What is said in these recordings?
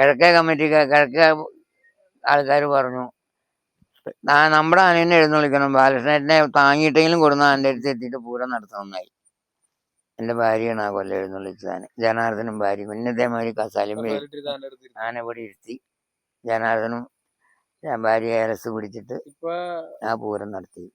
കിഴക്കേ കിഴക്കേ ആൾക്കാർ പറഞ്ഞു നമ്മുടെ ആനേനെ എഴുന്നള്ളിക്കണം, ബാലകൃഷ്ണനെ താങ്ങിയിട്ടെങ്കിലും കൊടുന്ന ആൻ്റെ അടുത്ത് എത്തിയിട്ട് പൂരം നടത്തണമെന്നായി. എൻ്റെ ഭാര്യയാണ് ആ കൊല്ലം എഴുന്നള്ളിച്ചതാണ്, ജനാർദ്ദനും ഭാര്യ. പിന്നെ ഇതേമാതിരി കസാലിയും ആന ഇവിടെ ഇരുത്തി ജനാർദ്ദനും ഭാര്യ ഏലസ് പിടിച്ചിട്ട് ആ പൂരം നടത്തി.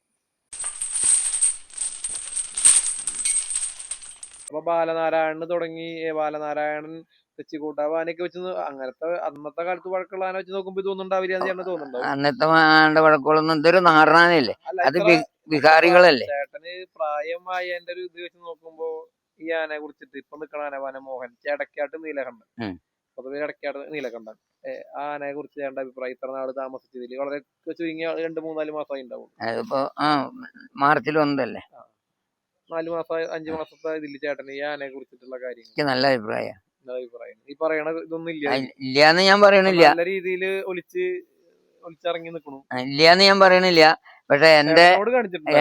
അപ്പൊ ബാലനാരായണന് തുടങ്ങി ബാലനാരായണൻ തെച്ചിക്കോട്ടാവ് ആനയൊക്കെ വെച്ച് അങ്ങനത്തെ അന്നത്തെ കാലത്ത് വഴക്കുള്ള ആന വെച്ച് നോക്കുമ്പോ തോന്നുന്നുണ്ടാവില്ല, തോന്നുന്നുണ്ടാവും. അന്നത്തെ ആനയുടെ വഴക്കുകളൊന്നും ഇതൊരു നാടനാനയല്ലേ, അത് വികാരികളല്ലേ. ചേട്ടന് പ്രായമായ എന്റെ ഒരു ഇത് വെച്ച് നോക്കുമ്പോ ഈ ആനയെ കുറിച്ചിട്ട് ഇപ്പൊ നിക്കണ ആന വനമോഹൻ, ചേടക്കാട്ട് നീലകണ്ഠൻ, പൊതുവെ ഇടക്കാട്ട് നീലകണ്ഠൻ, ആ ആനയെ കുറിച്ച് ചേട്ടന്റെ അഭിപ്രായം? ഇത്ര നാള് താമസിച്ചതിൽ വളരെ ചുരുങ്ങിയ 2-3-4 മാസമായി ഉണ്ടാവും. അതിപ്പോ മാർച്ചിൽ വന്നതല്ലേ, 4 മാസം 5 മാസത്തെ ഇതില് ചേട്ടന് ഈ ആനയെ കുറിച്ചിട്ടുള്ള കാര്യങ്ങൾ നല്ല അഭിപ്രായം. ഈ പറയണ ഇതൊന്നും ഇല്ലാന്ന് ഞാൻ പറയണില്ല, നല്ല രീതിയില് ഒളിച്ചിറങ്ങി നിക്കണു ഇല്ലാന്ന് ഞാൻ പറയണില്ല. പക്ഷെ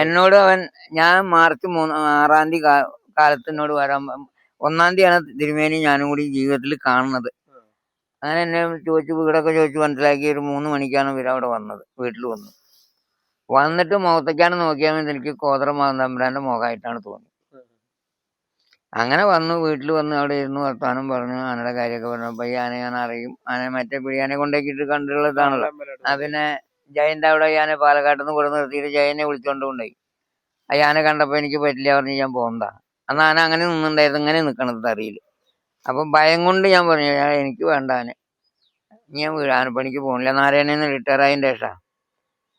എന്നോട് അവൻ, ഞാൻ മാർച്ച് 6-ാം തീയതി കാലത്ത് എന്നോട് വരാൻ, 1-ാം തീയതിയാണ് തിരുമേനി ഞാനും കൂടി ജീവിതത്തിൽ കാണുന്നത്. അങ്ങനെ എന്നെ ചോദിച്ചു, വീടൊക്കെ ചോദിച്ചു മനസ്സിലാക്കി. ഒരു 3 മണിക്കാണ് ഇവർ അവിടെ വന്നത്, വീട്ടിൽ വന്നിട്ട് മുഖത്തേക്കാണ് നോക്കിയാൽ എനിക്ക് കോതറമാകുന്ന തമ്പുരാന്റെ മുഖമായിട്ടാണ് തോന്നി. അങ്ങനെ വന്നു, വീട്ടിൽ വന്ന് അവിടെ ഇരുന്ന് വർത്താനം പറഞ്ഞു, ആനയുടെ കാര്യമൊക്കെ പറഞ്ഞപ്പോ ഈ ആന ഞാൻ അറിയും, ആന മറ്റേ പിടിയാനെ കൊണ്ടേക്കിട്ട് കണ്ടിട്ടുള്ളതാണല്ലോ. പിന്നെ ജയന്റെ അവിടെ ആന പാലക്കാട്ടിൽ നിന്ന് കൂടെ നിർത്തിയിട്ട് ജയനെ വിളിച്ചോണ്ട് കൊണ്ടായി. ആ ആന കണ്ടപ്പോ എനിക്ക് പറ്റില്ല പറഞ്ഞ് ഞാൻ പോകണ്ട. അന്ന് ആന അങ്ങനെ നിന്നുണ്ടായിരുന്നു, ഇങ്ങനെ നിക്കണത് അറിയില്ല. അപ്പൊ ഭയം കൊണ്ട് ഞാൻ പറഞ്ഞു, എനിക്ക് വേണ്ട ആന, ഞാൻ ആനപ്പണിക്ക് പോകണില്ല. നാരായണന്ന് റിട്ടയർ ആയതിന്റെ ശേഷം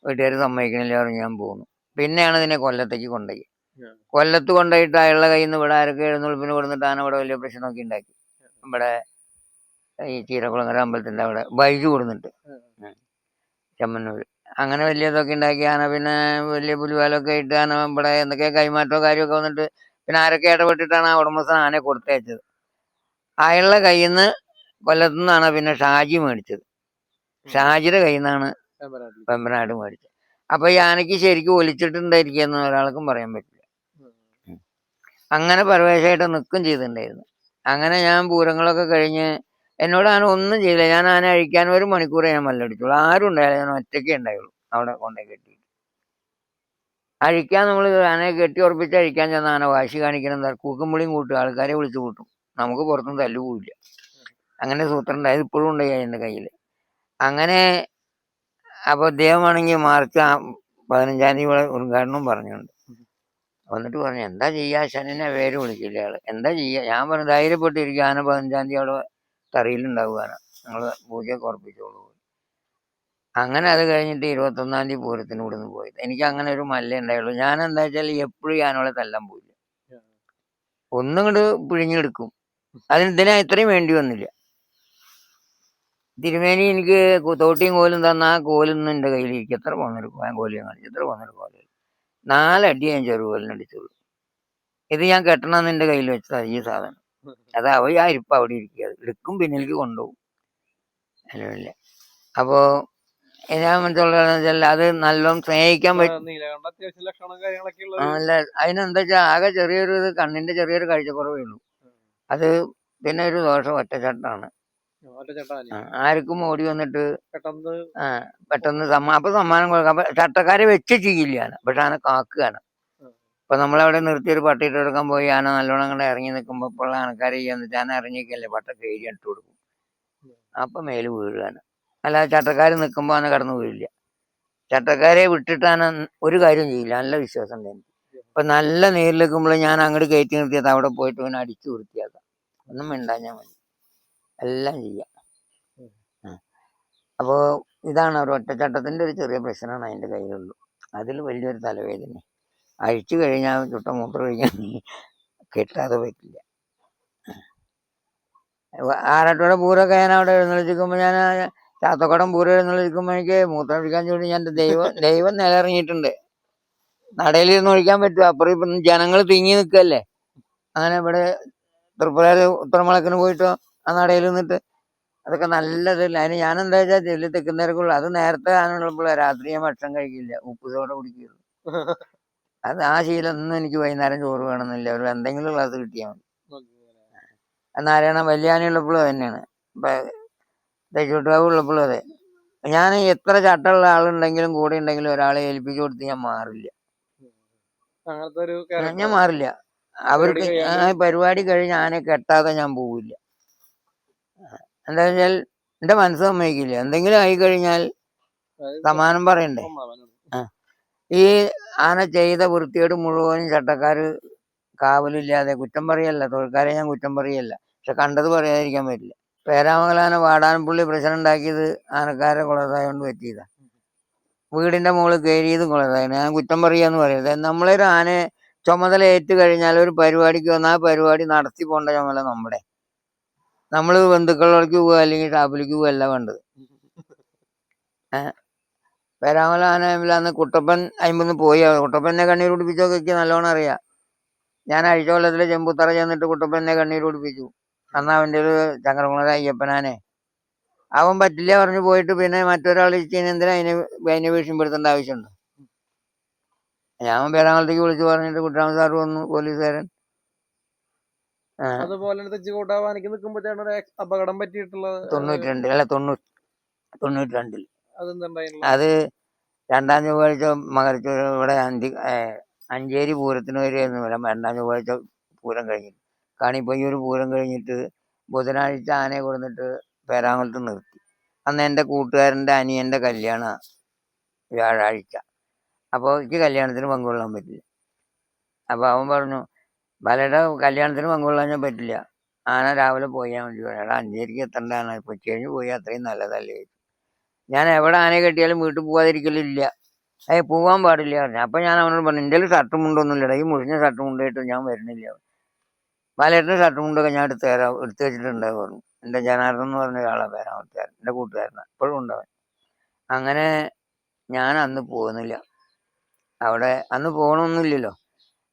വീട്ടുകാർ സമ്മതിക്കണില്ല പറഞ്ഞ് ഞാൻ പോകുന്നു. പിന്നെയാണ് ഇതിനെ കൊല്ലത്തേക്ക് കൊണ്ടുപോയി. കൊല്ലത്ത് കൊണ്ടുപോയിട്ട് അയാളുടെ കയ്യിൽ നിന്ന് ഇവിടെ ആരൊക്കെ എഴുന്നള്ളിപ്പിന് കൊടുത്തിട്ട് ആന ഇവിടെ വലിയ പ്രശ്നമൊക്കെ ഉണ്ടാക്കി. ഇവിടെ ഈ ചീരക്കുളങ്ങര അമ്പലത്തിന്റെ അവിടെ ബൈജു കൊടുത്തിട്ട് ചെമ്മന്നൂർ, അങ്ങനെ വലിയതൊക്കെ ഉണ്ടാക്കി. ആന പിന്നെ വലിയ പുലിവാലൊക്കെ ഇട്ട് ആന ഇവിടെ എന്തൊക്കെ കൈമാറ്റോ കാര്യമൊക്കെ വന്നിട്ട് പിന്നെ ആരൊക്കെ ഇടപെട്ടിട്ടാണ് ആ ഉടമസ്ഥൻ ആനയെ കൊടുത്തയച്ചത്. അയാളുടെ കയ്യിൽ നിന്ന്, കൊല്ലത്തു നിന്നാണ് പിന്നെ ഷാജി മേടിച്ചത്. ഷാജിയുടെ കയ്യിൽ നിന്നാണ് വെമ്പനാട് മേടിച്ചത്. അപ്പൊ ഈ ആനയ്ക്ക് ശരിക്കും ഒലിച്ചിട്ടുണ്ടായിരിക്കുന്ന ഒരാൾക്കും പറയാൻ പറ്റില്ല. അങ്ങനെ പരവേശമായിട്ട് നിൽക്കും ചെയ്തിട്ടുണ്ടായിരുന്നു. അങ്ങനെ ഞാൻ പൂരങ്ങളൊക്കെ കഴിഞ്ഞ് എന്നോട് ആന ഒന്നും ചെയ്തില്ല. ഞാൻ ആന അഴിക്കാൻ 1 മണിക്കൂറേ ഞാൻ മല്ലടിച്ചുള്ളൂ. ആരും ഉണ്ടായില്ല, ഞാൻ ഒറ്റയ്ക്കേ ഉണ്ടായുള്ളൂ. അവിടെ കൊണ്ടേ കെട്ടി അഴിക്കാൻ, നമ്മൾ ആനയെ കെട്ടി ഉറപ്പിച്ച് അഴിക്കാൻ ചെന്ന ആന വാശി കാണിക്കണം, കൂക്കുംവിളിയും കൂട്ടും, ആൾക്കാരെ വിളിച്ചു കൂട്ടും, നമുക്ക് പുറത്തുനിന്ന് തല്ലുപോയില്ല. അങ്ങനെ സൂത്രം ഉണ്ടായത് ഇപ്പോഴും ഉണ്ടായി എൻ്റെ കയ്യിൽ. അങ്ങനെ അപ്പോൾ അദ്ദേഹമാണെങ്കിൽ മാർച്ച് 15-ാം തീയതി ഇവിടെ ഉദ്ഘാടനം പറഞ്ഞുണ്ട്. വന്നിട്ട് പറഞ്ഞു, എന്താ ചെയ്യുക, ശനിനെ പേര് വിളിക്കില്ല ആള്, എന്താ ചെയ്യുക? ഞാൻ പറഞ്ഞു, ധൈര്യപ്പെട്ടിരിക്കുക, ആന 15-ാം തീയതി അവിടെ തറയിലുണ്ടാവുകയാണ്, നിങ്ങൾ പൂജയൊക്കെ ഉറപ്പിച്ചോളൂ. അങ്ങനെ അത് കഴിഞ്ഞിട്ട് 21-ാം തീയതി പൂരത്തിന് ഇവിടുന്ന് പോയത്. എനിക്ക് അങ്ങനെ ഒരു മല്ല ഉണ്ടായുള്ളൂ. ഞാൻ എന്താ വെച്ചാൽ എപ്പോഴും ആനകളെ തല്ലാൻ പോയില്ല, ഒന്നും ഇങ്ങോട്ട് പിഴിഞ്ഞെടുക്കും. ഇതിനാ ഇത്രയും വേണ്ടി വന്നില്ല. തിരുമേനി എനിക്ക് തോട്ടിയും കോലും തന്ന ആ കോലൊന്നും എൻ്റെ കയ്യിലിരിക്കും. എത്ര പോന്നൊരു കോലിയും കാണിച്ചു, എത്ര പോന്നൊരു കോലും 4 അടി ഞാൻ ചെറുകോലിനടിച്ചുള്ളൂ. ഇത് ഞാൻ കെട്ടണമെന്ന് എൻ്റെ കയ്യിൽ വെച്ചതാണ് ഈ സാധനം. അത് ആ ഇരിപ്പ് അവിടെ ഇരിക്കുക, എടുക്കും പിന്നിലേക്ക് കൊണ്ടുപോകും. അല്ല അപ്പോ ഞാൻ മനസ്സിലുള്ളതെന്ന് വെച്ചാൽ അത് നല്ലോണം സ്നേഹിക്കാൻ പറ്റും. അല്ല, അതിനെന്താ വെച്ചാൽ ആകെ ചെറിയൊരു കണ്ണിന്റെ ചെറിയൊരു കാഴ്ചക്കുറവേ ഉള്ളൂ. അത് പിന്നെ ഒരു ദോഷം ഒറ്റച്ചട്ടാണ്. ആർക്കും ഓടി വന്നിട്ട് പെട്ടെന്ന് അപ്പൊ സമ്മാനം കൊടുക്കാം. അപ്പൊ ചട്ടക്കാരെ വെച്ച് ചെയ്യില്ലാണ്, പക്ഷെ ആന കാക്കുകയാണ്. ഇപ്പൊ നമ്മളവിടെ നിർത്തിയൊരു പട്ടിയിട്ട് കൊടുക്കാൻ പോയി ആന നല്ലോണം അങ്ങോട്ട് ഇറങ്ങി നിൽക്കുമ്പോ ഇപ്പോൾ ആനക്കാരെ ചെയ്യാന്ന് വെച്ചാൽ ആന ഇറങ്ങിക്കല്ലേ പട്ടൊക്കെ എഴുതി ഇട്ട് കൊടുക്കും. അപ്പൊ മേല് വീഴുകയാണ്. അല്ലാതെ ചട്ടക്കാർ നിൽക്കുമ്പോൾ ആന കടന്നു വീഴില്ല. ചട്ടക്കാരെ വിട്ടിട്ട് ആന ഒരു കാര്യം ചെയ്യില്ല, നല്ല വിശ്വാസം ഉണ്ടായിരുന്നു. ഇപ്പൊ നല്ല നേരിലെക്കുമ്പോൾ ഞാൻ അങ്ങോട്ട് കയറ്റി നിർത്തിയത് അവിടെ പോയിട്ട് പിന്നെ അടിച്ചു വൃത്തിയാക്കാം, ഒന്നും മിണ്ടാഞ്ഞാൽ മതി, എല്ലാം ചെയ്യാം. അപ്പോൾ ഇതാണ് ഒരു ഒറ്റച്ചട്ടത്തിൻ്റെ ഒരു ചെറിയ പ്രശ്നമാണ് അതിൻ്റെ കയ്യിലുള്ളൂ. അതിൽ വലിയൊരു തലവേദന. അഴിച്ചു കഴിഞ്ഞാൽ ചുട്ട മൂത്രം ഒഴിക്കാൻ കെട്ടാതെ പറ്റില്ല. ആറാട്ടോടെ പൂരമൊക്കെ ഞാൻ അവിടെ എഴുന്നള്ളിച്ചിരിക്കുമ്പോൾ, ഞാൻ ചാത്തക്കുടം പൂരം എഴുന്നള്ളിച്ചിരിക്കുമ്പോൾ എനിക്ക് മൂത്രം ഒഴിക്കാൻ ചൂടി ഞാൻ ദൈവം നിലയിറങ്ങിയിട്ടുണ്ട്. നടയിലിരുന്ന് ഒഴിക്കാൻ പറ്റുമോ? അപ്പുറം ഇപ്പം ജനങ്ങൾ തിങ്ങി നിൽക്കല്ലേ. അങ്ങനെ ഇവിടെ തൃപ്പുരയിൽ ഉത്തരമുളക്കിന് പോയിട്ടോ ആ നടയിൽ നിന്നിട്ട് അതൊക്കെ നല്ലതല്ല. അതിന് ഞാൻ എന്താ വെച്ചാൽ ചെല്ലി തെക്കുന്നേരക്കുള്ളൂ. അത് നേരത്തെ ആനുള്ളപ്പോൾ രാത്രി ഞാൻ ഭക്ഷണം കഴിക്കില്ല, ഉപ്പ് സോഡ കുടിക്കുള്ളൂ. അത് ആ ശീലം ഒന്നും എനിക്ക് വൈകുന്നേരം ചോറ് വേണമെന്നില്ല, ഒരു എന്തെങ്കിലും ക്ലാസ് കിട്ടിയാൽ മതി. നാരായണ വലിയാനുള്ളപ്പോഴും തന്നെയാണ്. ഇപ്പൊ തേച്ചോട്ടുകാവ് ഉള്ളപ്പോഴും അതെ. ഞാൻ എത്ര ചട്ടമുള്ള ആളുണ്ടെങ്കിലും കൂടെ ഉണ്ടെങ്കിലും ഒരാളെ ഏൽപ്പിച്ചു കൊടുത്ത് ഞാൻ മാറില്ല. അങ്ങനത്തെ ഒരു ഞാൻ ക്യാരക്ടർ മാറില്ല. അവർക്ക് പരിപാടി കഴിഞ്ഞ് ആനെ കെട്ടാതെ ഞാൻ പോവില്ല. എന്താ വെച്ചാൽ എന്റെ മനസ്സ് സമ്മതിക്കില്ല. എന്തെങ്കിലും ആയി കഴിഞ്ഞാൽ സമാനം പറയണ്ടേ. ഈ ആന ചെയ്ത വൃത്തിയോട് മുഴുവനും ചട്ടക്കാര് കാവലില്ലാതെ, കുറ്റം പറയല്ല, തൊഴിൽക്കാരെ ഞാൻ കുറ്റം പറയല്ല, പക്ഷെ കണ്ടത് പറയാതിരിക്കാൻ പറ്റില്ല. പേരാമംഗലാന വാടാനപ്പള്ളി പ്രശ്നം ഉണ്ടാക്കിയത് ആനക്കാരെ കുളതായോണ്ട് പറ്റിയതാ. വീടിന്റെ മുകളിൽ കയറിയത് കുളതായാണ്. ഞാൻ കുറ്റം പറയാന്ന് പറയരുത്. നമ്മളൊരു ആനയെ ചുമതല ഏറ്റു കഴിഞ്ഞാൽ ഒരു പരിപാടിക്ക് വന്നാൽ ആ പരിപാടി നടത്തി പോകേണ്ട ചുമതല നമ്മുടെ. നമ്മൾ ബന്ധുക്കളിലേക്ക് പോവുക അല്ലെങ്കിൽ ഷാപ്പിലേക്ക് പോവുക അല്ല വേണ്ടത്. പേരാമല ആനയിലാന്ന് കുട്ടപ്പൻ അയിമ്പന്ന് പോയി. കുട്ടപ്പനെ കണ്ണീർ കുടിപ്പിച്ചൊക്കെ എനിക്ക് നല്ലോണം അറിയാം. ഞാൻ അഴിച്ചോളത്തിലെ ചെമ്പുത്തറ ചെന്നിട്ട് കുട്ടപ്പനെ കണ്ണീർ കുടിപ്പിച്ചു. അന്ന് അവൻ്റെ ഒരു ചങ്ങരകുളര അയ്യപ്പനാനെ അവൻ പറ്റില്ല പറഞ്ഞു പോയിട്ട് പിന്നെ മറ്റൊരാൾ എന്തിനാ അതിനെ ഭീഷണിപ്പെടുത്തേണ്ട ആവശ്യമുണ്ട്. ഞാൻ പേരാമലത്തേക്ക് വിളിച്ചു പറഞ്ഞിട്ട് കുട്ടരാമ സാറ് വന്നു, പോലീസുകാരൻ. അതുപോലെ തെച്ചിക്കോട്ടാവാനിക്ക് നിൽക്കുമ്പോ അപകടം പറ്റിയിട്ടുള്ള 92 അത് രണ്ടാം ചൊവ്വാഴ്ച മകരച്ചൂർ ഇവിടെ അഞ്ചേരി പൂരത്തിന് വരെയായിരുന്നു വരാം. രണ്ടാം ചൊവ്വാഴ്ച പൂരം കഴിഞ്ഞിട്ട് കാണിപ്പയ്യൂർ പൂരം കഴിഞ്ഞിട്ട് ബുധനാഴ്ച ആനയെ കൊടുത്തിട്ട് പേരാമലത്ത് നിർത്തി. അന്ന് എൻ്റെ കൂട്ടുകാരൻ്റെ അനിയൻ്റെ കല്യാണമാണ് വ്യാഴാഴ്ച. അപ്പോൾ എനിക്ക് കല്യാണത്തിന് പങ്കുകൊള്ളാൻ പറ്റില്ല. അപ്പോൾ അവൻ പറഞ്ഞു, ബാലയുടെ കല്യാണത്തിന് പങ്കുകൊള്ളാൻ പറ്റില്ല, ആന രാവിലെ പോയാൽ മതി. എടാ അഞ്ചേരിക്ക് എത്തേണ്ട ആന ഇപ്പോൾ കഴിഞ്ഞ് പോയാൽ അത്രയും നല്ലതല്ലേ. ഞാൻ എവിടെ ആനയെ കെട്ടിയാലും വീട്ടിൽ പോകാതിരിക്കലില്ല. പോകാൻ പാടില്ല പറഞ്ഞു. അപ്പം ഞാൻ അവനോട് പറഞ്ഞു, എൻ്റെ ഷർട്ടും മുണ്ടൊന്നുമില്ലടാ, ഈ മുഴിഞ്ഞ ഷർട്ടും മുണ്ടായിട്ട് ഞാൻ വരുന്നില്ല. ബാലേട്ടൻ്റെ ഷർട്ടും മുണ്ടൊക്കെ ഞാൻ എടുത്ത് വെച്ചിട്ടുണ്ട് പറഞ്ഞു. എൻ്റെ ജനാർദ്ദൻ എന്ന് പറഞ്ഞ ഒരാളാണ് പേരാമത്തുകാരൻ, എൻ്റെ കൂട്ടുകാരനാണ്, ഇപ്പോഴും ഉണ്ടാവൻ. അങ്ങനെ ഞാൻ അന്ന് പോകുന്നില്ല. അവിടെ അന്ന് പോകണമൊന്നുമില്ലല്ലോ.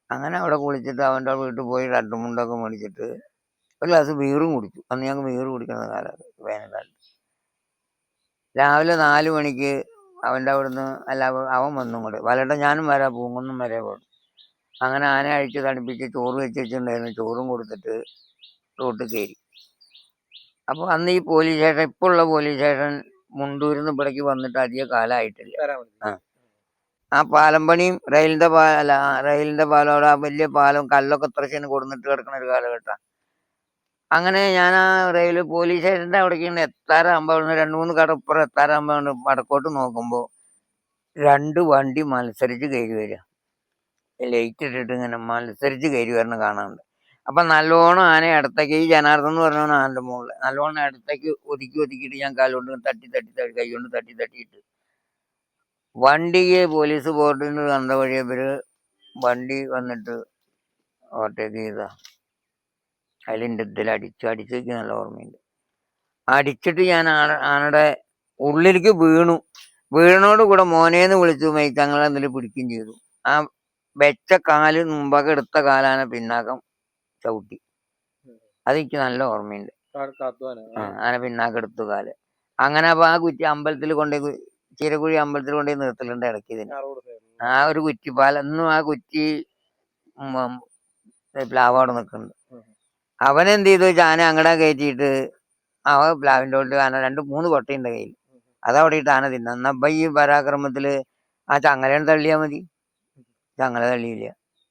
അങ്ങനെ അവിടെ കുളിച്ചിട്ട് അവൻ്റെ വീട്ടിൽ പോയി ഷർട്ടും മുണ്ടൊക്കെ മേടിച്ചിട്ട് ഒരു ഗ്ലാസ് ബീറും കുടിച്ചു. അന്ന് ഞങ്ങൾക്ക് ബീറ് കുടിക്കുന്ന കാലത്ത് വേനൽക്കാലത്ത്. രാവിലെ 4 മണിക്ക് അവൻ്റെ അവിടുന്ന് അവൻ വന്നും കൂടെ ബാലേട്ടൻ ഞാനും വരാം പൂങ്ങൊന്നും വരെ പോകും. അങ്ങനെ ആന അഴിച്ച് തണുപ്പിച്ച് ചോറ് വെച്ചിട്ടുണ്ടായിരുന്നു. ചോറും കൊടുത്തിട്ട് റോട്ടിൽ കയറി. അപ്പോൾ അന്ന് ഈ പോലീസ് സ്റ്റേഷൻ, ഇപ്പോൾ ഉള്ള പോലീസ് സ്റ്റേഷൻ മുണ്ടൂരിൽ നിന്ന് ഇവിടേക്ക് വന്നിട്ട് അധികം കാലമായിട്ടില്ല. ആ പാലം പണിയും റെയിലിൻ്റെ പാലം, അവിടെ ആ വലിയ പാലം കല്ലൊക്കെ ഇത്രശ്ശേന് കൊടുന്നിട്ട് കിടക്കുന്ന ഒരു കാലഘട്ടമാണ്. അങ്ങനെ ഞാൻ ആ പോലീസ് സ്റ്റേഷൻ്റെ അവിടേക്ക് എത്താറാകുമ്പോൾ അവിടുന്ന് 2-3 കടപ്പുറം എത്താറാകുമ്പോൾ വടക്കോട്ട് നോക്കുമ്പോൾ 2 വണ്ടി മത്സരിച്ച് കയറി വരിക. ലൈറ്റ് ഇട്ടിട്ട് ഇങ്ങനെ മത്സരിച്ച് കയറി വരണം കാണാറുണ്ട്. അപ്പം നല്ലോണം ആനയെ അടുത്തേക്ക്, ഈ ജനാർദ്ദൻ എന്ന് പറഞ്ഞ ആനൻ്റെ മുകളിൽ നല്ലോണം അടുത്തേക്ക് ഒതുക്കിയിട്ട് ഞാൻ കാലുകൊണ്ട് തട്ടി കൈ കൊണ്ട് തട്ടിയിട്ട് വണ്ടിക്ക് പോലീസ് ബോർഡിന് കണ്ട വഴി ഇവര് വണ്ടി വന്നിട്ട് ഓവർടേക്ക് ചെയ്താ അതിലിൻ്റെ ഇതിൽ അടിച്ചേക്ക് നല്ല ഓർമ്മയുണ്ട്. അടിച്ചിട്ട് ഞാൻ ആനയുടെ ഉള്ളിലേക്ക് വീണോട് കൂടെ മോനേന്ന് വിളിച്ചു മൈത്തങ്ങളെ എന്തെങ്കിലും പിടിക്കുകയും ചെയ്തു. ആ വെച്ച കാല് മുമ്പൊക്കെ എടുത്ത കാലാണ് പിന്നാക്കം ചവിട്ടി. അതെനിക്ക് നല്ല ഓർമ്മയുണ്ട്. ആന പിന്നാക്കം എടുത്തു കാല്. അങ്ങനെ അപ്പൊ ആ കുറ്റി അമ്പലത്തിൽ കൊണ്ടുപോയി, ചീരക്കുഴി അമ്പലത്തിൽ കൊണ്ടുപോയി നിർത്തലുണ്ട് ഇടയ്ക്ക് ഇതിന്. ആ ഒരു കുറ്റിപ്പാലം ഇന്നും ആ കുറ്റി പ്ലാവോടെ നിൽക്കുന്നുണ്ട്. അവനെന്ത് ചെയ്തു വെച്ചാൽ ആന അങ്ങടെ കയറ്റിയിട്ട് പ്ലാവിൻ്റെ കൊണ്ട് ആന 2-3 കൊട്ടയുണ്ട് കയ്യിൽ. അതവിടെ ഇട്ട് ആന തിന്ന. എന്നപ്പം ഈ പരാക്രമത്തിൽ ആ ചങ്ങലയാണ് തള്ളിയാൽ മതി. ചങ്ങല തള്ളിയില്ല.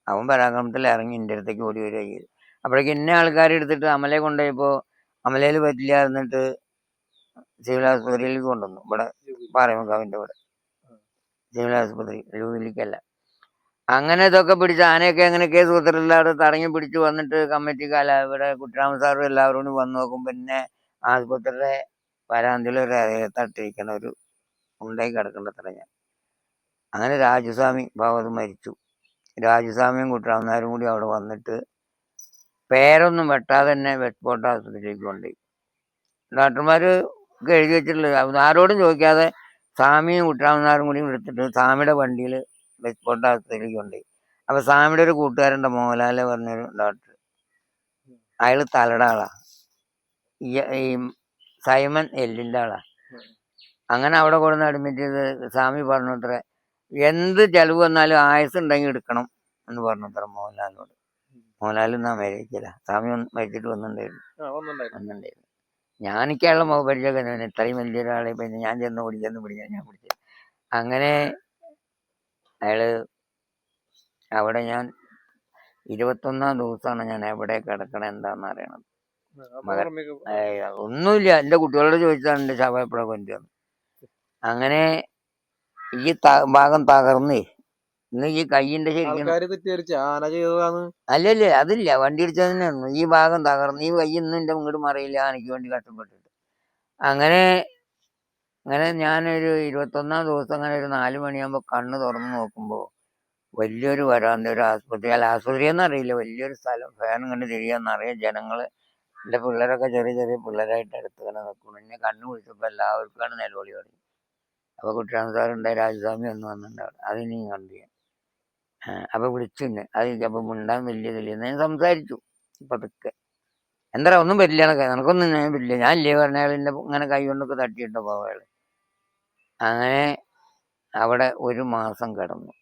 അവൻ പരാക്രമത്തിൽ ഇറങ്ങി എൻ്റെ അടുത്തേക്ക് ഓടി വരിക ചെയ്തു. അപ്പോഴേക്ക് എന്നെ ആൾക്കാർ എടുത്തിട്ട് അമലയെ കൊണ്ടുപോയപ്പോൾ അമലയിൽ പറ്റില്ല എന്നിട്ട് സിവിൽ ആസ്പത്രിയിലേക്ക് കൊണ്ടുവന്നു. ഇവിടെ പാറമക്കാവിൻ്റെ ഇവിടെ സിവിൽ ആസ്പത്രി, ലൂവിലേക്കല്ല. അങ്ങനെ ഇതൊക്കെ പിടിച്ച് ആനയൊക്കെ എങ്ങനെയൊക്കെ സൂത്രത്തിലവിടെ തടങ്ങി പിടിച്ച് വന്നിട്ട് കമ്മിറ്റിക്കാല ഇവിടെ കുട്ടരാമ സാറും എല്ലാവരും വന്ന് നോക്കും. പിന്നെ ആസ്പത്രിയുടെ വരാന്തിലൊരു തട്ടിരിക്കണ ഒരു ഉണ്ടായി കിടക്കേണ്ടത്ര ഞാൻ. അങ്ങനെ രാജസ്വാമി ഭാഗത്ത് മരിച്ചു. രാജസ്വാമിയും കുട്ടരാമനാരും കൂടി അവിടെ വന്നിട്ട് പേരൊന്നും വെട്ടാതെ തന്നെ വെസ്പോർട്ട് ആസ്പത്രിയിലേക്ക് കൊണ്ടുപോയി. ഡോക്ടർമാർ എഴുതി വെച്ചിട്ടുള്ളത് ആരോടും ചോദിക്കാതെ സ്വാമിയും കുട്ടരാമനാരും കൂടി എടുത്തിട്ട് സ്വാമിയുടെ വണ്ടിയിൽ വെസ്പോർട്ട് ആസ്പത്രിയിലേക്ക് കൊണ്ടുപോയി. അപ്പോൾ സ്വാമിയുടെ ഒരു കൂട്ടുകാരുണ്ട്, മോഹൻലാല് പറഞ്ഞൊരു ഡോക്ടർ, അയാൾ തലയുടെ ആളാണ്, ഈ സൈമൺ എല്ലിൻ്റെ ആളാണ്. അങ്ങനെ അവിടെ കൊടുന്ന് അഡ്മിറ്റ് ചെയ്ത് സ്വാമി പറഞ്ഞു അത്ര എന്ത് ചെലവ് വന്നാലും ആയുസ് ഉണ്ടെങ്കിൽ എടുക്കണം എന്ന് പറഞ്ഞു അത്ര മോഹൻലാലിനോട്. മോഹൻലാൽ ഇന്ന് അമേരിക്കയില്ല, സ്വാമി മരിച്ചിട്ട് വന്നിട്ടുണ്ടായിരുന്നു. ഞാനിക്കുള്ള മുഖപരിചയമൊക്കെ തന്നെ ഇത്രയും വലിയൊരാളെ പിന്നെ ഞാൻ ചെന്ന് പിടിക്കാൻ ഞാൻ പിടിച്ചത്. അങ്ങനെ അയാള് അവിടെ ഞാൻ 21-ാം ദിവസമാണ് ഞാൻ എവിടെ കിടക്കണ എന്താന്ന് അറിയണത്. ഒന്നുമില്ല, എൻ്റെ കുട്ടികളോട് ചോദിച്ചാണ് എൻ്റെ ശവം എപ്പോഴാണ് കൊണ്ടുവന്നത്. അങ്ങനെ ഈ ഭാഗം തകർന്നേ. ഇന്ന് ഈ കയ്യിന്റെ ശരിക്കും അല്ലല്ലേ, അതില്ല, വണ്ടി ഇടിച്ചത് തന്നെയായിരുന്നു. ഈ ഭാഗം തകർന്നു, ഈ കൈ ഇന്നും എൻ്റെ ഇങ്ങോട്ട് മറിയില്ല, എനിക്ക് വേണ്ടി കഷ്ടപ്പെട്ടിട്ട്. അങ്ങനെ ഞാനൊരു 21-ാം ദിവസം അങ്ങനെ ഒരു 4 മണിയാകുമ്പോൾ കണ്ണ് തുറന്ന് നോക്കുമ്പോൾ വലിയൊരു വരാന്ത, ഒരു ആസ്പത്രി, അല്ല ആസ്പത്രി എന്നറിയില്ല, വലിയൊരു സ്ഥലം, ഫാനും കണ്ട് തിരിയാന്നറിയാം. ജനങ്ങള്, എൻ്റെ പിള്ളേരൊക്കെ ചെറിയ പിള്ളേരായിട്ട് അടുത്ത് തന്നെ നിൽക്കുന്നു. എന്നെ കണ്ണു പിടിച്ചപ്പോൾ എല്ലാവർക്കാണ് നിലവിളി തുടങ്ങി. അപ്പോൾ കുട്ടിരാമൻ സാറുണ്ട്, രാജസ്വാമി ഒന്ന് വന്നിട്ടുണ്ടാവും, അതിനെയും കണ്ടു ഞാൻ. അപ്പോൾ വിളിച്ചു എന്നെ. അത് അപ്പോൾ മിണ്ടാൻ വലിയതില്ല, ഞാൻ സംസാരിച്ചു പതുക്കെ. എന്താ ഒന്നും പറ്റില്ല, നിനക്കൊന്നും ഞാൻ പറ്റില്ല, ഞാൻ ഇല്ലേ പറഞ്ഞാൽ എൻ്റെ ഇങ്ങനെ കൈ കൊണ്ടൊക്കെ തട്ടിയിട്ടോ പോവാൾ. അങ്ങനെ അവിടെ 1 മാസം കിടന്നു.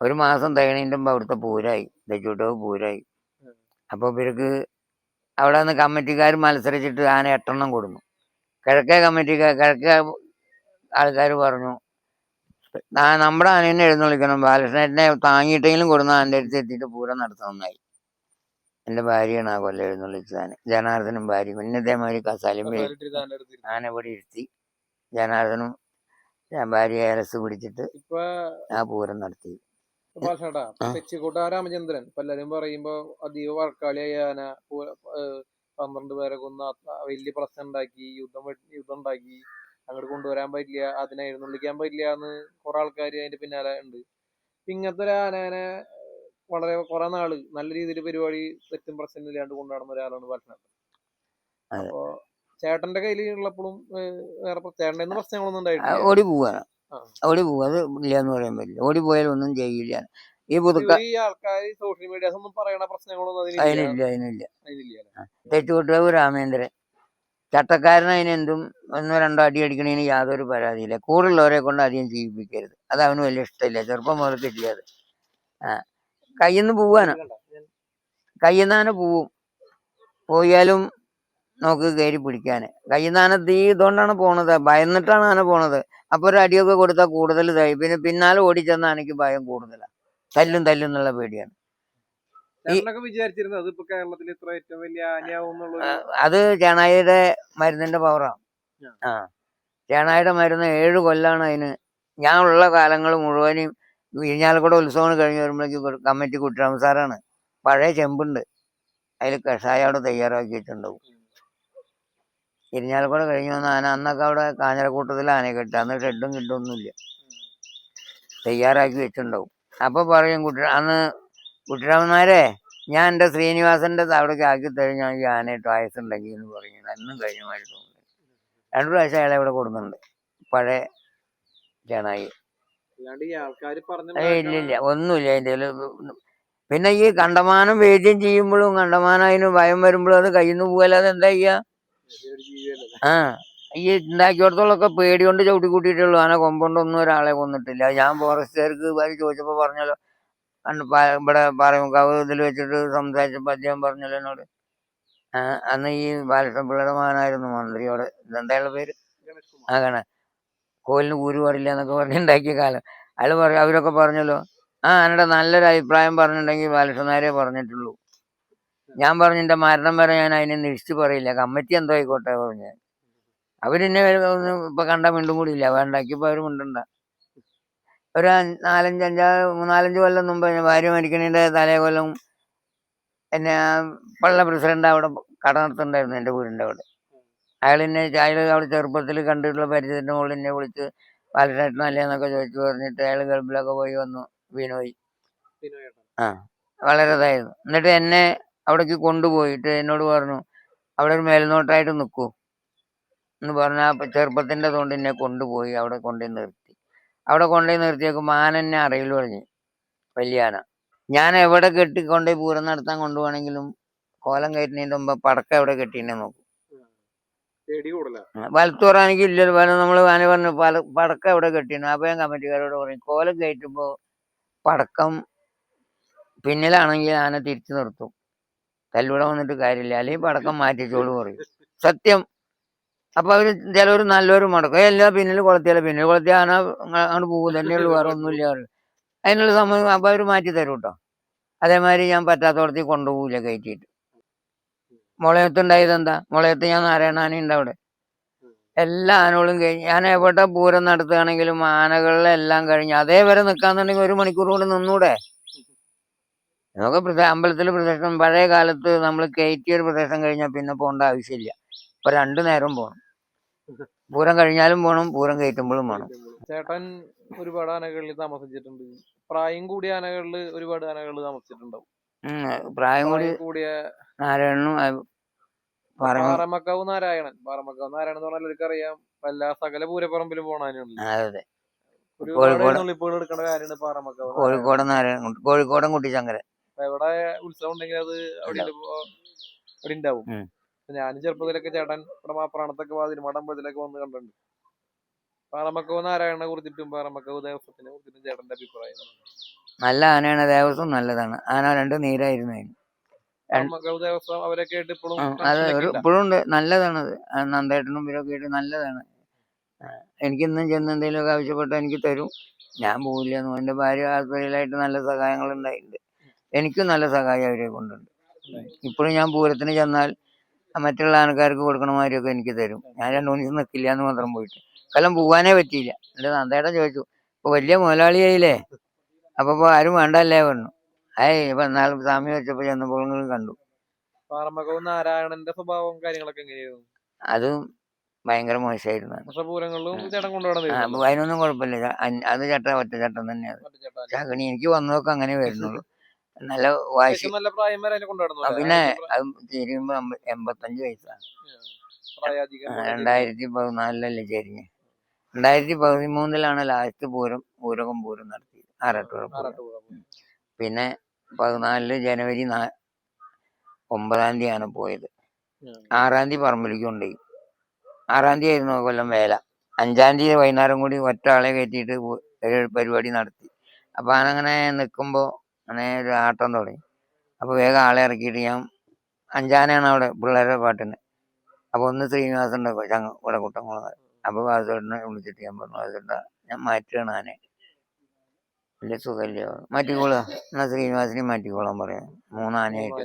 1 മാസം തികണീൻ്റെ മുമ്പ് അവിടുത്തെ പൂരായി, തെച്ചൂട്ടവ് പൂരായി. അപ്പോൾ ഇവർക്ക് അവിടെ നിന്ന് കമ്മിറ്റിക്കാർ മത്സരിച്ചിട്ട് ആന 8 എണ്ണം കൊടുന്നു. കിഴക്കേ ആൾക്കാർ പറഞ്ഞു നമ്മുടെ ആനേനെ എഴുന്നള്ളിക്കണം, ബാലകൃഷ്ണനെ താങ്ങിയിട്ടെങ്കിലും കൊടുന്ന ആൻ്റെ അടുത്ത് എത്തിയിട്ട് പൂരം നടത്തണമെന്നായി. എൻ്റെ ഭാര്യയാണ് ആ കൊല്ലം എഴുന്നള്ളിച്ചതാണ്, ജനാർദ്ദനും ഭാര്യ. പിന്നെ ഇതേമാതിരി കസാലിമ്പേ ആന ഇവിടെ ഇരുത്തി ജനാർദ്ദനും ഭാര്യ ഏലസ് പിടിച്ചിട്ട് ആ പൂരം നടത്തി. രാമചന്ദ്രൻ പലരും പറയുമ്പോ അതീവ വഴക്കാളിയായ ആന, 12 പേരെ കൊന്ന, വലിയ പ്രശ്നം ഉണ്ടാക്കി, യുദ്ധം ഉണ്ടാക്കി, അങ്ങോട്ട് കൊണ്ടുവരാൻ പറ്റില്ല, അതിനെ എഴുന്നള്ളിക്കാൻ പറ്റില്ല എന്ന് കുറെ ആൾക്കാർ അതിന്റെ പിന്നാലെ ഉണ്ട്. ഇങ്ങനത്തെ ഒരു ആനേനെ കുറെ നാള് നല്ല രീതിയിൽ പരിപാടി തെറ്റും പ്രശ്നം ഇല്ലാണ്ട് കൊണ്ടുനടന്ന ഒരാളാണ് ബാലകൃഷ്ണൻ. അപ്പൊ ചേട്ടന്റെ കയ്യിൽ ഉള്ളപ്പോഴും വേറെ ചേട്ടൻ്റെ പ്രശ്നങ്ങളൊന്നും ഉണ്ടായിട്ടില്ല? ഓടി പോവാ, അത് ഇല്ലാന്ന് പറയാൻ പറ്റില്ല. ഓടി പോയാലും ഒന്നും ചെയ്യില്ല. ഈ ആൾക്കാർ സോഷ്യൽ മീഡിയാസ് ഒന്നും പറയണ പ്രശ്നങ്ങളൊന്നും അതിനില്ല. തെറ്റുകുട്ടവ് രാമേന്ദ്രൻ ചട്ടക്കാരൻ, അതിനെന്തും 1-2 അടി അടിക്കണതിന് യാതൊരു പരാതിയില്ല. കൂടുള്ളവരെ കൊണ്ട് അധികം ചെയ്യിപ്പിക്കരുത്, അത് അവന് വലിയ ഇഷ്ടമില്ല, ചെറുപ്പം മുതൽ കിട്ടിയത്. കയ്യിന്ന് പോവാണ്, കയ്യിന്നാന പോവും, പോയാലും നമുക്ക് കയറി പിടിക്കാൻ. കയ്യിന്നാന ഇതുകൊണ്ടാണ് പോണത്, ഭയന്നിട്ടാണ് ആന പോണത്. അപ്പൊ ഒരു അടിയൊക്കെ കൊടുത്താൽ കൂടുതൽ ഇതായി, പിന്നെ പിന്നാലെ ഓടിച്ചെന്ന ആനയ്ക്ക് ഭയം കൂടുതലാണ്, തല്ലും എന്നുള്ള പേടിയാണ്. അത് ചേണായിയുടെ മരുന്നിന്റെ പവറാണ്. ചേണായിയുടെ മരുന്ന് 7 കൊല്ലാണ് അതിന്. ഞാൻ ഉള്ള കാലങ്ങൾ മുഴുവനും ഇരിഞ്ഞാലക്കുട ഉത്സവം കഴിഞ്ഞ് വരുമ്പോഴേക്കും കമ്മിറ്റി കുട്ടിരാമൻ സാറാണ്, പഴയ ചെമ്പുണ്ട്, അതിൽ കഷായം അവിടെ തയ്യാറാക്കി വെച്ചിട്ടുണ്ടാവും. ഇരിഞ്ഞാലക്കുട കഴിഞ്ഞ് വന്ന ആന, അന്നൊക്കെ അവിടെ കാഞ്ഞിരക്കൂട്ടത്തിൽ ആനയെ കെട്ടുക, അന്ന് ഷെഡും കിട്ടൊന്നുമില്ല, തയ്യാറാക്കി വെച്ചിട്ടുണ്ടാവും. അപ്പൊ പറയും അന്ന് കുട്ടിരാമന്മാരെ, ഞാൻ എൻ്റെ ശ്രീനിവാസന്റെ അവിടേക്ക് ആക്കി കഴിഞ്ഞാൽ ഈ ആനയിട്ട് ആയുസുണ്ടെങ്കിൽ എന്ന് പറയും. എന്നും കഴിഞ്ഞ മാതിരി തോന്നുന്നു. 2 പ്രാവശ്യം അയാളെ ഇവിടെ കൊടുക്കുന്നുണ്ട്, പഴയ ചേണായി. ഇല്ലില്ല, ഒന്നുമില്ല അതിൻ്റെ. പിന്നെ ഈ കണ്ടമാനം വേദ്യം ചെയ്യുമ്പോഴും കണ്ടമാനം അതിന് ഭയം വരുമ്പോഴും അത് കയ്യിൽ നിന്ന് പോകല്ലാതെ എന്താ ചെയ്യാ? ഈ ഉണ്ടാക്കിയോടത്തോളൊക്കെ പേടി കൊണ്ട് ചവിട്ടി കൂട്ടിയിട്ടുള്ളൂ, ആന കൊമ്പുകൊണ്ടൊന്നും ഒരാളെ കൊന്നിട്ടില്ല. ഞാൻ ഫോറസ്റ്റുകാർക്ക് ചോദിച്ചപ്പോൾ പറഞ്ഞല്ലോ, ഇവിടെ പാറമുക്കാവ് ഇതിൽ വെച്ചിട്ട് സംസാരിച്ചപ്പോൾ അദ്ദേഹം പറഞ്ഞല്ലോ എന്നോട്, അന്ന് ഈ ബാലകൃഷ്ണപിള്ളയുടെ മകനായിരുന്നു മന്ത്രിയോട്, ഇതെന്തായുള്ള പേര്, കോലിന് കൂര് പാടില്ല എന്നൊക്കെ പറഞ്ഞുണ്ടാക്കിയ കാലം. അയാൾ പറയും, അവരൊക്കെ പറഞ്ഞല്ലോ, ആനയുടെ നല്ലൊരു അഭിപ്രായം പറഞ്ഞിട്ടുണ്ടെങ്കിൽ ബാലകൃഷ്ണനാരെ പറഞ്ഞിട്ടുള്ളൂ. ഞാൻ പറഞ്ഞു എൻ്റെ മരണം വരെ ഞാൻ അതിനെ നിശ്ചിച്ച് പറയില്ല, കമ്മിറ്റി എന്തോ ആയിക്കോട്ടെ പറഞ്ഞു. അവരെന്നെ ഇപ്പൊ കണ്ട മിണ്ടും കൂടി ഇല്ല, വേണ്ടാക്കിയപ്പോ അവർ മിണ്ടണ്ട. ഒരു 4-5 കൊല്ലം മുമ്പ് ഭാര്യ മരിക്കണേൻ്റെ തലേ കൊല്ലം എന്നെ പള്ള പ്രസിഡന്റ് അവിടെ കട നടത്തുന്നുണ്ടായിരുന്നു എൻ്റെ വീടിൻ്റെ അവിടെ. അയാൾ അവിടെ ചെറുപ്പത്തിൽ കണ്ടിട്ടുള്ള പരിചയത്തിൻ്റെ മുകളിൽ എന്നെ വിളിച്ച് ബാലകൃഷ്ണനല്ലേ എന്നൊക്കെ ചോദിച്ചു പറഞ്ഞിട്ട് അയാൾ ഗൾഫിലൊക്കെ പോയി വന്നു, ബിനോയ്. വളരെ ഇതായിരുന്നു. എന്നിട്ട് എന്നെ അവിടേക്ക് കൊണ്ടുപോയിട്ട് എന്നോട് പറഞ്ഞു, അവിടെ ഒരു മേൽനോട്ടായിട്ട് നിൽക്കൂ എന്ന് പറഞ്ഞാൽ ചെറുപ്പത്തിൻ്റെ തൊണ്ട് എന്നെ കൊണ്ടുപോയി അവിടെ കൊണ്ടുപോയി നിർത്തി. അവിടെ കൊണ്ടുപോയി നിർത്തിയേക്കുമ്പോൾ ആന എന്നെ അറിയില്ല പറഞ്ഞു, വലിയ ആന. ഞാൻ എവിടെ കെട്ടിക്കൊണ്ടുപോയി പൂരം നടത്താൻ കൊണ്ടുപോകണമെങ്കിലും കോലം കയറ്റുന്നതിൻ്റെ മുമ്പ് പടക്കം എവിടെ കെട്ടിന്നെ നോക്കും. വലത്ത് പറയാനെങ്കിൽ ഇല്ലല്ലോ, നമ്മൾ ആന പറഞ്ഞു പടക്കം എവിടെ കെട്ടിയിരുന്നു. അപ്പോൾ ഞാൻ കമ്മിറ്റിക്കാരോട് പറയും, കോലം കയറ്റുമ്പോൾ പടക്കം പിന്നിലാണെങ്കിൽ ആന തിരിച്ചു നിർത്തും, തല്ലൂടെ വന്നിട്ട് കാര്യമില്ല, അല്ലെങ്കിൽ പടക്കം മാറ്റിച്ചോളൂ പറയും. സത്യം. അപ്പൊ അവര് ചിലവര് നല്ലൊരു മുടക്കും എല്ലാം പിന്നിൽ കൊളത്തിയ ആന അങ്ങോട്ട് പോകും തന്നെയുള്ളൂ, വേറെ ഒന്നുമില്ല പറയും. അതിനുള്ള സമയം അപ്പൊ അവര് മാറ്റി തരും കേട്ടോ. അതേമാതിരി ഞാൻ പറ്റാത്തോടത്തേക്ക് കൊണ്ടുപോകില്ല കയറ്റിയിട്ട്. മുളയത്തുണ്ടായത് എന്താ, മുളയത്ത് ഞാൻ നാരായണ ഉണ്ട് അവിടെ. എല്ലാ ആനകളും കഴിഞ്ഞ് ഞാൻ എവിടെ പൂരം നടത്തുകയാണെങ്കിലും ആനകളിലെല്ലാം കഴിഞ്ഞ് അതേവരെ നിൽക്കാന്നുണ്ടെങ്കിൽ 1 മണിക്കൂർ കൊണ്ട് നിന്നൂടെ. നമുക്ക് അമ്പലത്തിൽ പ്രദക്ഷിണം പഴയ കാലത്ത് നമ്മൾ കയറ്റിയ ഒരു പ്രദക്ഷിണം കഴിഞ്ഞാൽ പിന്നെ പോകേണ്ട ആവശ്യമില്ല. ഇപ്പൊ 2 നേരം പോകണം. പൂരം കഴിഞ്ഞാലും പോകണം, പൂരം കയറ്റുമ്പോഴും വേണം. ചേട്ടൻ ഒരുപാട് ആനകളിൽ താമസിച്ചിട്ടുണ്ട്. പ്രായം കൂടിയ ആനകളിൽ ഒരുപാട് ആനകളിൽ താമസിച്ചിട്ടുണ്ടാവും. പ്രായം കൂടിയ നാരായണനും പാറമക്കാവ് നാരായണൻ എന്ന് പറഞ്ഞാൽ എല്ലാവർക്കും അറിയാം. എല്ലാ സകല പൂരപ്പറമ്പിലും പോണാനുണ്ട്. അതെ, ഇപ്പോൾ എടുക്കേണ്ട കാര്യമാണ് പാറമക്കാവ്. കോഴിക്കോടൻ കുട്ടിശങ്കരൻ. എവിടെ ഉത്സവം ഉണ്ടെങ്കിൽ അത് അവിടെ ഉണ്ടാവും. ഞാനും ചെറുപ്പത്തിലൊക്കെ ചേട്ടൻ ഇവിടെ മാപ്രാണത്തൊക്കെ വാതിരുമാടമ്പതിലൊക്കെ വന്ന് കണ്ടിട്ടുണ്ട്. പാറമക്കാവ് നാരായണനെ കുറിച്ചിട്ടും പാറമക്കാവ് ദേവസ്വത്തിനെ കുറിച്ചിട്ടും ചേട്ടന്റെ അഭിപ്രായം? നല്ല ആനയാണ്, ദേവസ്വം നല്ലതാണ്. ആന 2 നീരായിരുന്നു അതിന്. ദേവസ്വം അവരൊക്കെ ആയിട്ട് അത് ഇപ്പോഴും ഉണ്ട്, നല്ലതാണത്. നന്ദേട്ടനും ഇവരൊക്കെ ആയിട്ട് നല്ലതാണ്. എനിക്കിന്നും ചെന്ന് എന്തെങ്കിലുമൊക്കെ ആവശ്യപ്പെട്ടാൽ എനിക്ക് തരും, ഞാൻ പോവില്ല. എൻ്റെ ഭാര്യ ആസ്പത്രിയിലായിട്ട് നല്ല സഹായങ്ങൾ ഉണ്ടായിട്ടുണ്ട്. എനിക്കും നല്ല സഹായം അവരെ കൊണ്ടുണ്ട്. ഇപ്പോഴും ഞാൻ പൂരത്തിന് ചെന്നാൽ മറ്റുള്ള ആൾക്കാർക്ക് കൊടുക്കണ മാതിരിയൊക്കെ എനിക്ക് തരും. ഞാൻ 2 ദിവസം നിൽക്കില്ല എന്ന് മാത്രം പോയിട്ട്. കൊല്ലം പോകാനേ പറ്റിയില്ല. എൻ്റെ നന്ദേട്ടൻ ചോദിച്ചു, ഇപ്പൊ വലിയ മുതലാളിയായില്ലേ, അപ്പൊ ആരും വേണ്ടല്ലേ പറഞ്ഞു. ഇപ്പൊ നാളെ സ്വാമി വെച്ചപ്പോ ചെന്നപ്പോഴും കണ്ടു. പാറമക്കാവ് നാരായണന്റെ സ്വഭാവം കാര്യങ്ങളൊക്കെ എങ്ങനെയായിരുന്നു? അതും ഭയങ്കര മോശമായിരുന്നു. അതിനൊന്നും കുഴപ്പമില്ല. അത് ഒറ്റ ചട്ടം തന്നെയാണ്. ചകണി എനിക്ക് വന്നതൊക്കെ അങ്ങനെ വരുന്നുള്ളൂ. നല്ല വാശി. പിന്നെ അത് ചെരിയുമ്പോ 85 വയസ്സാണ്. 2014 ചെരിഞ്ഞ്. 2013 ലാസ്റ്റ് പൂരം നടത്തിയത്, ആറാട്ടുപുഴ. പിന്നെ 14 ജനുവരി 9 പോയത്. 6 പറമ്പിലേക്ക് കൊണ്ടുപോയി. 6 ആയിരുന്നു കൊല്ലം വേല. 5 വൈകുന്നേരം കൂടി ഒറ്റ ആളെ കയറ്റിയിട്ട് പരിപാടി നടത്തി. അപ്പൊ അങ്ങനെ നിൽക്കുമ്പോ അങ്ങനെ ഒരു ആട്ടം തുടങ്ങി. അപ്പൊ വേഗം ആളെ ഇറക്കിയിട്ട് ഞാൻ 5 അവിടെ പിള്ളേരുടെ പാട്ടിന്. അപ്പൊ ഒന്ന് ശ്രീനിവാസൻ ഇവിടെ കുട്ടംകുളം. അപ്പൊ വാസുവേട്ടനെ വിളിച്ചിട്ട് ഞാൻ പറഞ്ഞു, വാസുവേട്ടാ ഞാൻ മാറ്റുകയാണ് ആനെ, വലിയ സുഖമില്ല, മാറ്റിക്കോളുക. എന്നാ ശ്രീനിവാസിനെ മാറ്റിക്കോളാൻ പറയാം. 3 ആനയായിട്ട്.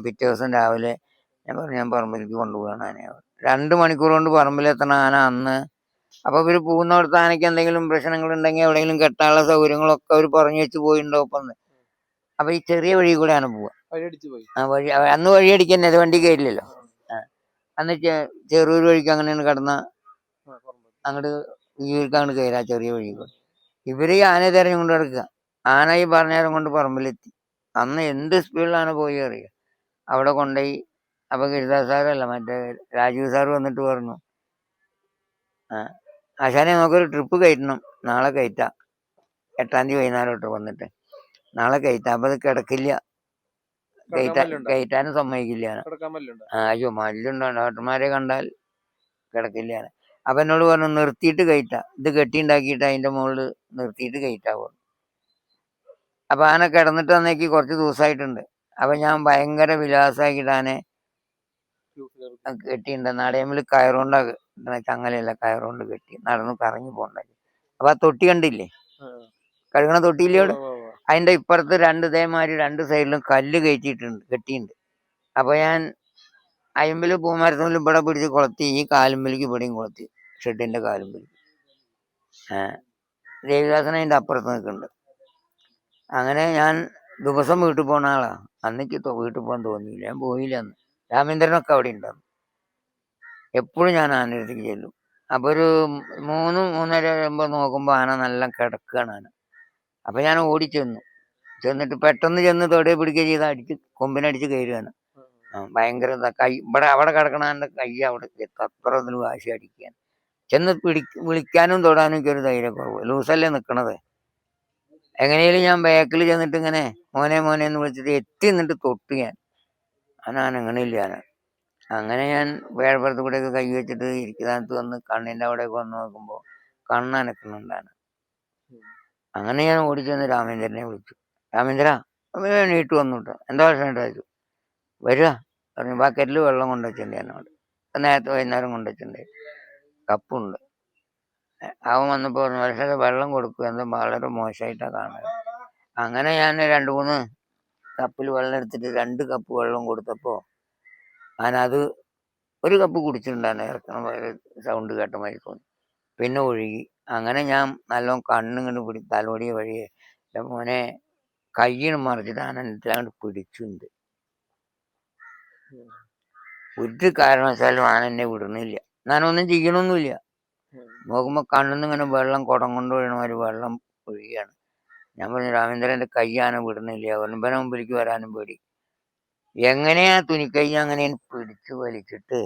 പിറ്റേ ദിവസം രാവിലെ ഞാൻ പറഞ്ഞു, ഞാൻ പറമ്പിലേക്ക് കൊണ്ടുപോകണം ആനയെ. 2 മണിക്കൂർ കൊണ്ട് പറമ്പിലെത്തണ ആന അന്ന്. അപ്പൊ ഇവര് പോകുന്നിടത്ത് ആനയ്ക്ക് എന്തെങ്കിലും പ്രശ്നങ്ങൾ ഉണ്ടെങ്കിൽ എവിടെയെങ്കിലും കെട്ടാനുള്ള സൗകര്യങ്ങളൊക്കെ അവർ പറഞ്ഞു വെച്ച് പോയിണ്ടാവും. ഇപ്പം അപ്പൊ ഈ ചെറിയ വഴി കൂടെ ആന പോവാ. അന്ന് വഴി അടിക്കാൻ വണ്ടി കയറില്ലല്ലോ. അന്ന് ചെറിയൊരു വഴിക്ക് അങ്ങനെയാണ് കടന്ന അങ്ങോട്ട് അങ്ങോട്ട് കയറാ, ചെറിയ വഴി കൂടെ. ഇവര് ഈ ആനയെ തെരഞ്ഞുകൊണ്ട് കിടക്കുക. ആന ഈ പറഞ്ഞ നേരം കൊണ്ട് പറമ്പിലെത്തി. അന്ന് എന്ത് സ്പീഡിലാണ് പോയി അറിയുക. അവിടെ കൊണ്ടുപോയി. അപ്പൊ ഗിരിദാസ് സാറല്ല, മറ്റേ രാജീവ് സാറ് വന്നിട്ട് പറഞ്ഞു, ആശാനെ നമുക്കൊരു ട്രിപ്പ് കയറ്റണം, നാളെ കയറ്റാം. 8 വൈകുന്നേരം തൊട്ട് വന്നിട്ട് നാളെ കയറ്റാം. അപ്പൊ അത് കിടക്കില്ല, കയറ്റാനും സമ്മതിക്കില്ല. അയ്യോ മല്ലുണ്ടോ, ഡോക്ടർമാരെ കണ്ടാൽ കിടക്കില്ല. അപ്പൊ എന്നോട് പറഞ്ഞു, നിർത്തിയിട്ട് കയറ്റാം, ഇത് കെട്ടിണ്ടാക്കിയിട്ട് അതിന്റെ മുകളിൽ നിർത്തിയിട്ട് കയറ്റാവോ. അപ്പൊ ആന കിടന്നിട്ട് വന്നേക്ക് കുറച്ച് ദിവസമായിട്ടുണ്ട്. അപ്പൊ ഞാൻ ഭയങ്കര വിലാസമാക്കിയിട്ട് ആനെ കെട്ടിയിട്ടുണ്ട്. നടയമ്മിൽ കയറുകൊണ്ടാ, ചങ്ങലയല്ല, കയറുകൊണ്ട് കെട്ടി നടന്ന് കറങ്ങി പോകണ്ടായി. അപ്പൊ ആ തൊട്ടി കണ്ടില്ലേ, കഴുകണ തൊട്ടിയില്ലേ അവിടെ, അതിന്റെ ഇപ്പുറത്ത് 2 ഇതേമാതിരി 2 സൈഡിലും കല്ല് കെട്ടിയിട്ടുണ്ട്. അപ്പൊ ഞാൻ അയമ്പില് പൂമരത്തുമ്പിൽ ഇവിടെ പിടിച്ച് കൊളത്തി, ഈ കാലുമ്പലിക്ക് ഇവിടെയും കൊളത്തി, ഷെഡിന്റെ കാലുമ്പലിക്ക്. ദേവിദാസൻ അതിന്റെ അപ്പുറത്ത് നിൽക്കുന്നുണ്ട്. അങ്ങനെ ഞാൻ ദിവസം വീട്ടിൽ പോണ ആളാ. അന്നെനിക്ക് വീട്ടിൽ പോകാൻ തോന്നിയില്ല, ഞാൻ പോയില്ല. അന്ന് രാമേന്ദ്രനൊക്കെ അവിടെ ഉണ്ടാവും. എപ്പോഴും ഞാൻ ആനയുടെ അടുത്തേക്ക് ചെല്ലും. അപ്പൊ ഒരു 3-3:30 ആകുമ്പോ നോക്കുമ്പോ ആന നല്ല കിടക്കുകയാണ് ആന. അപ്പൊ ഞാൻ ചെന്നിട്ട് പെട്ടെന്ന് ചെന്ന് തൊടയെ പിടിക്കുക ചെയ്ത് അടിച്ച് കൊമ്പിനടിച്ച് കയറുകയാണ്. ഭയങ്കര കൈ അവിടെ കിടക്കണ എൻ്റെ കൈ അവിടെ അത്ര അതിൽ വാശി അടിക്കാൻ ചെന്ന് വിളിക്കാനും തൊടാനും എനിക്ക് ഒരു ധൈര്യക്കുറവ്. ലൂസല്ലേ നിൽക്കണത്. എങ്ങനെയാലും ഞാൻ ബാക്കിൽ ചെന്നിട്ട് ഇങ്ങനെ മോനെ എന്ന് വിളിച്ചിട്ട് എത്തി നിന്നിട്ട് തൊട്ട് ഞാൻ അങ്ങനെയില്ല. അങ്ങനെ ഞാൻ വേഴപ്പുറത്ത് കൂടെയൊക്കെ കൈ വെച്ചിട്ട് ഇരിക്കുന്നതിനകത്ത് വന്ന് കണ്ണിൻ്റെ അവിടെയൊക്കെ വന്ന് നോക്കുമ്പോൾ കണ്ണനക്കുന്നുണ്ടാണ്. അങ്ങനെ ഞാൻ ഓടിച്ചെന്ന് രാമേന്ദ്രനെ വിളിച്ചു. രാമേന്ദ്ര എണീട്ട് വന്നു കേട്ടോ, എന്താ പ്രശ്നം ചോദിച്ചു. വരിക പറഞ്ഞു, ബക്കറ്റിൽ വെള്ളം കൊണ്ടുവച്ചിട്ടുണ്ട് എന്നോട്. നേരത്തെ വൈകുന്നേരം കൊണ്ടുവച്ചിട്ടുണ്ട്. കപ്പുണ്ട്. അവൻ വന്നപ്പോൾ പറഞ്ഞു പക്ഷേ വെള്ളം കൊടുക്കുക എന്തോ വളരെ മോശമായിട്ടാണ് കാണുന്നത്. അങ്ങനെ ഞാൻ 2-3 കപ്പിൽ വെള്ളം എടുത്തിട്ട് 2 കപ്പ് വെള്ളം കൊടുത്തപ്പോൾ ഞാനത് 1 കപ്പ് കുടിച്ചിട്ടുണ്ടായിരുന്നു. ഇറക്കണം സൗണ്ട് കേട്ട മരിക്കും. പിന്നെ ഒഴുകി. അങ്ങനെ ഞാൻ നല്ലോണം കണ്ണിങ്ങോട്ട് തലോടിയ വഴിയെ എൻ്റെ മോനെ കയ്യിൽ മറിച്ചിട്ട് ആനന്ദത്തിലാണ്ട് പിടിച്ചുണ്ട്. ഒരു കാരണവശാലും ആന എന്നെ വിടണില്ല. ഞാനൊന്നും ചെയ്യണമൊന്നുമില്ല. നോക്കുമ്പോൾ കണ്ണിന്ന് ഇങ്ങനെ വെള്ളം കുടം കൊണ്ട് വീണമാതിരി വെള്ളം ഒഴുകിയാണ്. ഞാൻ പറഞ്ഞു രാമേന്ദ്രൻ്റെ കൈ ആന വിടുന്നില്ല. ഒൻപന മുമ്പിലേക്ക് വരാനും പേടി. എങ്ങനെയാ തുണിക്കൈ അങ്ങനെ പിടിച്ചു വലിച്ചിട്ട്